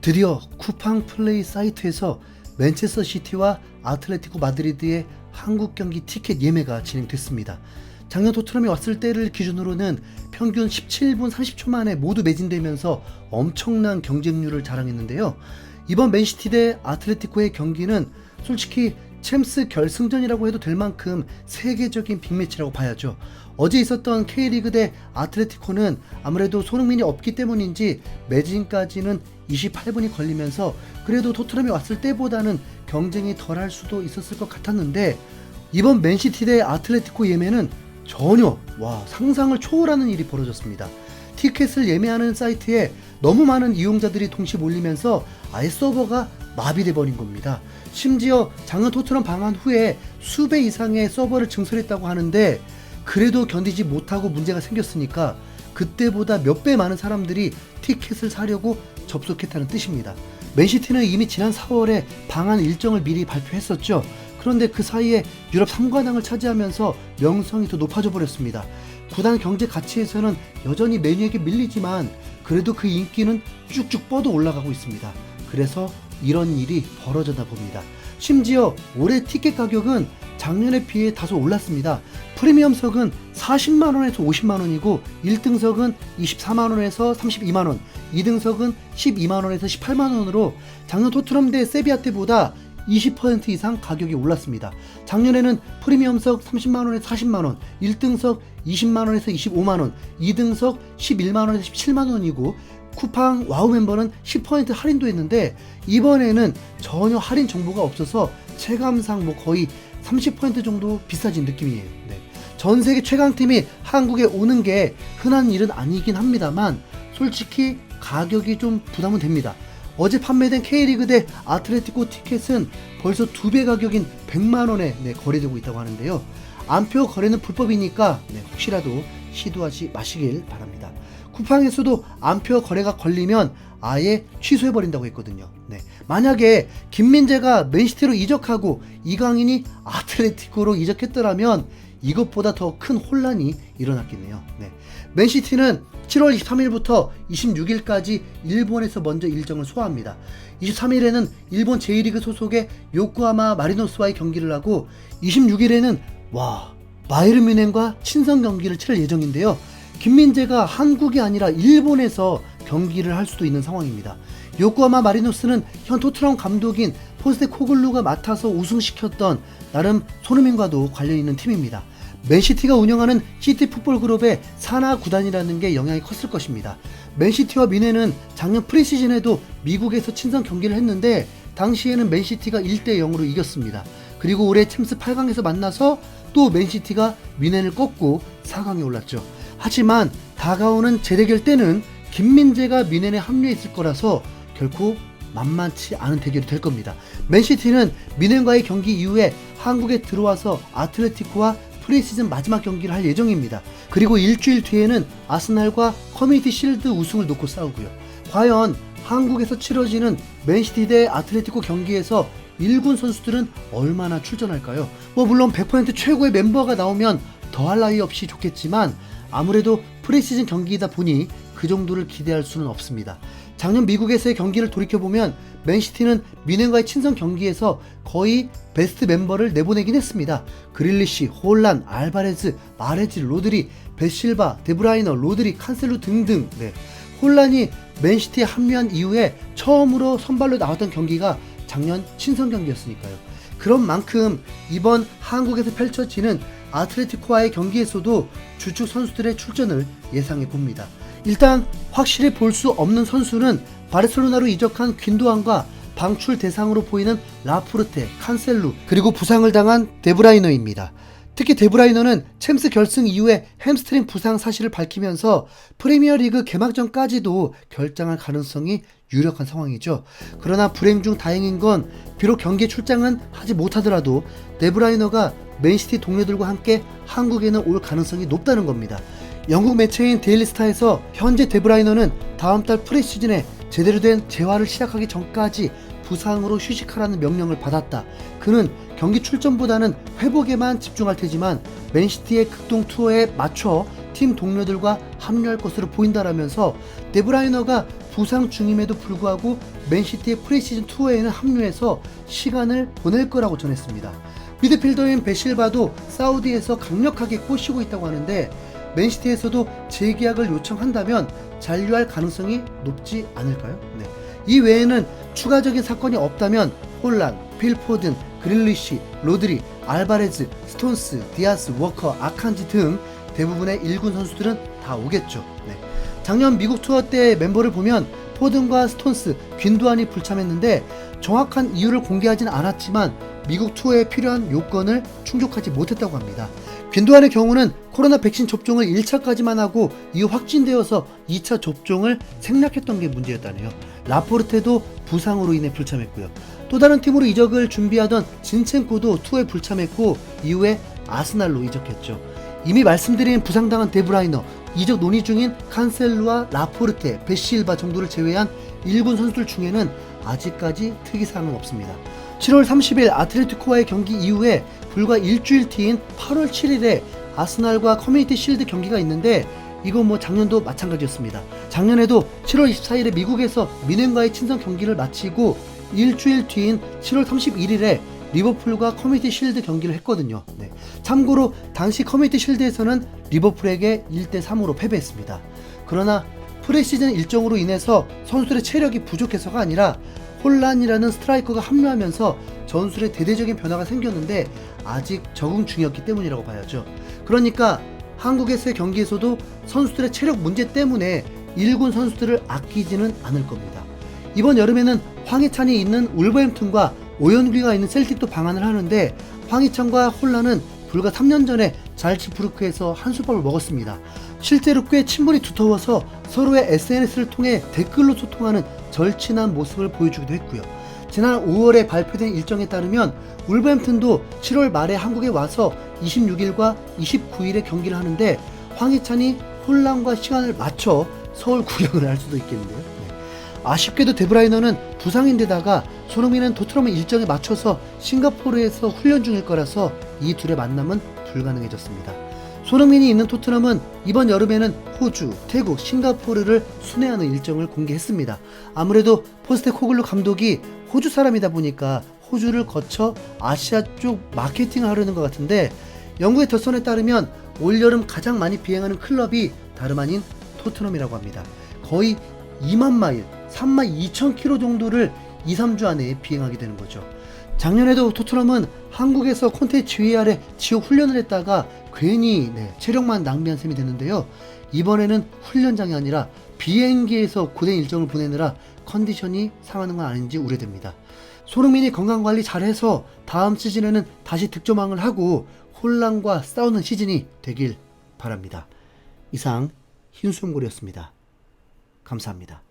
드디어 쿠팡 플레이 사이트에서 맨체스터 시티와 아틀레티코 마드리드의 한국 경기 티켓 예매가 진행됐습니다. 작년 토트넘이 왔을 때를 기준으로는 평균 17분 30초 만에 모두 매진되면서 엄청난 경쟁률을 자랑했는데요. 이번 맨시티 대 아틀레티코의 경기는 솔직히 챔스 결승전이라고 해도 될 만큼 세계적인 빅매치라고 봐야죠. 어제 있었던 K리그 대 아틀레티코는 아무래도 손흥민이 없기 때문인지 매진까지는 28분이 걸리면서 그래도 토트넘이 왔을 때보다는 경쟁이 덜할 수도 있었을 것 같았는데, 이번 맨시티 대 아틀레티코 예매는 전혀 상상을 초월하는 일이 벌어졌습니다. 티켓을 예매하는 사이트에 너무 많은 이용자들이 동시에 몰리면서 아예 서버가 마비돼 버린 겁니다. 심지어 작년 토트넘 방한 후에 수배 이상의 서버를 증설했다고 하는데, 그래도 견디지 못하고 문제가 생겼으니까 그때보다 몇 배 많은 사람들이 티켓을 사려고 접속했다는 뜻입니다. 맨시티는 이미 지난 4월에 방한 일정을 미리 발표했었죠. 그런데 그 사이에 유럽 3관왕을 차지하면서 명성이 더 높아져 버렸습니다. 구단 경제 가치에서는 여전히 맨유에게 밀리지만 그래도 그 인기는 쭉쭉 뻗어 올라가고 있습니다. 그래서 이런 일이 벌어졌나 봅니다. 심지어 올해 티켓 가격은 작년에 비해 다소 올랐습니다. 프리미엄석은 40만원에서 50만원이고 1등석은 24만원에서 32만원, 2등석은 12만원에서 18만원으로 작년 토트넘 대 세비야 때보다 20% 이상 가격이 올랐습니다. 작년에는 프리미엄석 30만원에서 40만원, 1등석 20만원에서 25만원, 2등석 11만원에서 17만원이고 쿠팡 와우 멤버는 10% 할인도 했는데, 이번에는 전혀 할인 정보가 없어서 체감상 거의 30% 정도 비싸진 느낌이에요. 네. 전 세계 최강팀이 한국에 오는 게 흔한 일은 아니긴 합니다만 솔직히 가격이 좀 부담은 됩니다. 어제 판매된 K리그 대 아틀레티코 티켓은 벌써 2배 가격인 100만원에 거래되고 있다고 하는데요. 안표 거래는 불법이니까 혹시라도 시도하지 마시길 바랍니다. 쿠팡에서도 안표 거래가 걸리면 아예 취소해버린다고 했거든요. 만약에 김민재가 맨시티로 이적하고 이강인이 아틀레티코로 이적했더라면 이것보다 더 큰 혼란이 일어났겠네요. 맨시티는 7월 23일부터 26일까지 일본에서 먼저 일정을 소화합니다. 23일에는 일본 제1리그 소속의 요코하마 마리노스와의 경기를 하고 26일에는 바이에른 뮌헨과 친선 경기를 치를 예정인데요. 김민재가 한국이 아니라 일본에서 경기를 할 수도 있는 상황입니다. 요코하마 마리노스는 현 토트넘 감독인 포스테코글루가 맡아서 우승시켰던 나름 손흥민과도 관련 있는 팀입니다. 맨시티가 운영하는 시티 풋볼 그룹의 산하 구단이라는 게 영향이 컸을 것입니다. 맨시티와 뮌헨은 작년 프리시즌에도 미국에서 친선 경기를 했는데 당시에는 맨시티가 1대0으로 이겼습니다. 그리고 올해 챔스 8강에서 만나서 또 맨시티가 뮌헨을 꺾고 4강에 올랐죠. 하지만 다가오는 재대결 때는 김민재가 뮌헨에 합류했을 거라서 결코 만만치 않은 대결이 될 겁니다. 맨시티는 뮌헨과의 경기 이후에 한국에 들어와서 아틀레티코와 프리시즌 마지막 경기를 할 예정입니다. 그리고 일주일 뒤에는 아스날과 커뮤니티 실드 우승을 놓고 싸우고요. 과연 한국에서 치러지는 맨시티 대 아틀레티코 경기에서 1군 선수들은 얼마나 출전할까요? 물론 100% 최고의 멤버가 나오면 더할 나위 없이 좋겠지만 아무래도 프리시즌 경기이다 보니 그 정도를 기대할 수는 없습니다. 작년 미국에서의 경기를 돌이켜보면 맨시티는 뮌헨과의 친선 경기에서 거의 베스트 멤버를 내보내긴 했습니다. 그릴리시, 홀란, 알바레즈, 마레즈, 로드리, 베실바, 데브라이너, 로드리, 칸셀루 등등. 홀란이 맨시티에 합류한 이후에 처음으로 선발로 나왔던 경기가 작년 친선 경기였으니까요. 그런 만큼 이번 한국에서 펼쳐지는 아틀레티코와의 경기에서도 주축 선수들의 출전을 예상해 봅니다. 일단 확실히 볼 수 없는 선수는 바르셀로나로 이적한 귄도안과 방출 대상으로 보이는 라포르테, 칸셀루, 그리고 부상을 당한 데브라이너입니다. 특히 데브라이너는 챔스 결승 이후에 햄스트링 부상 사실을 밝히면서 프리미어리그 개막전까지도 결장할 가능성이 유력한 상황이죠. 그러나 불행 중 다행인 건 비록 경기에 출장은 하지 못하더라도 데브라이너가 맨시티 동료들과 함께 한국에는 올 가능성이 높다는 겁니다. 영국 매체인 데일리스타에서 현재 데브라이너는 다음 달 프리시즌에 제대로 된 재활을 시작하기 전까지 부상으로 휴식하라는 명령을 받았다. 그는 경기 출전보다는 회복에만 집중할 테지만 맨시티의 극동 투어에 맞춰 팀 동료들과 합류할 것으로 보인다라면서 데브라이너가 부상 중임에도 불구하고 맨시티의 프리시즌 투어에는 합류해서 시간을 보낼 거라고 전했습니다. 미드필더인 베실바도 사우디에서 강력하게 꼬시고 있다고 하는데 맨시티에서도 재계약을 요청한다면 잔류할 가능성이 높지 않을까요? 네. 이 외에는 추가적인 사건이 없다면 홀란, 필포든, 그릴리시, 로드리, 알바레즈, 스톤스, 디아스, 워커, 아칸지 등 대부분의 1군 선수들은 다 오겠죠. 네. 작년 미국 투어 때 멤버를 보면 포든과 스톤스, 귄두안이 불참했는데 정확한 이유를 공개하진 않았지만 미국 투어에 필요한 요건을 충족하지 못했다고 합니다. 귄두안의 경우는 코로나 백신 접종을 1차까지만 하고 이후 확진되어서 2차 접종을 생략했던 게 문제였다네요. 라포르테도 부상으로 인해 불참했고요. 또 다른 팀으로 이적을 준비하던 진첸코도 투어에 불참했고 이후에 아스날로 이적했죠. 이미 말씀드린 부상당한 데브라이너, 이적 논의 중인 칸셀루와 라포르테, 베실바 정도를 제외한 1군 선수들 중에는 아직까지 특이사항은 없습니다. 7월 30일 아틀레티코와의 경기 이후에 불과 일주일 뒤인 8월 7일에 아스날과 커뮤니티 실드 경기가 있는데 이건 뭐 작년도 마찬가지였습니다. 작년에도 7월 24일에 미국에서 미넨과의 친선 경기를 마치고 일주일 뒤인 7월 31일에 리버풀과 커뮤니티 실드 경기를 했거든요. 네. 참고로 당시 커뮤니티 실드에서는 리버풀에게 1대3으로 패배했습니다. 그러나 프리시즌 일정으로 인해서 선수들의 체력이 부족해서가 아니라 홀란이라는 스트라이커가 합류하면서 전술에 대대적인 변화가 생겼는데 아직 적응 중이었기 때문이라고 봐야죠. 그러니까 한국에서의 경기에서도 선수들의 체력 문제 때문에 1군 선수들을 아끼지는 않을 겁니다. 이번 여름에는 황희찬이 있는 울버햄튼과 오연규가 있는 셀틱도 방한을 하는데 황희찬과 홀란은 불과 3년 전에 잘츠부르크에서 한솥밥을 먹었습니다. 실제로 꽤 친분이 두터워서 서로의 SNS를 통해 댓글로 소통하는 절친한 모습을 보여주기도 했고요. 지난 5월에 발표된 일정에 따르면 울버햄튼도 7월 말에 한국에 와서 26일과 29일에 경기를 하는데 황희찬이 홀란과 시간을 맞춰 서울 구경을 할 수도 있겠는데요. 네. 아쉽게도 데브라이너는 부상인데다가 손흥민은 토트넘의 일정에 맞춰서 싱가포르에서 훈련 중일 거라서 이 둘의 만남은 불가능해졌습니다. 손흥민이 있는 토트넘은 이번 여름에는 호주, 태국, 싱가포르를 순회하는 일정을 공개했습니다. 아무래도 포스테코글루 감독이 호주 사람이다 보니까 호주를 거쳐 아시아 쪽 마케팅을 하려는 것 같은데 영국의 더선에 따르면 올여름 가장 많이 비행하는 클럽이 다름 아닌 토트넘이라고 합니다. 거의 2만 마일, 3만 2천 킬로 정도를 2, 3주 안에 비행하게 되는 거죠. 작년에도 토트넘은 한국에서 콘테 지휘 아래 지옥 훈련을 했다가 괜히 체력만 낭비한 셈이 됐는데요. 이번에는 훈련장이 아니라 비행기에서 고된 일정을 보내느라 컨디션이 상하는 건 아닌지 우려됩니다. 손흥민이 건강관리 잘해서 다음 시즌에는 다시 득점왕을 하고 홀란과 싸우는 시즌이 되길 바랍니다. 이상 흰수염고리였습니다. 감사합니다.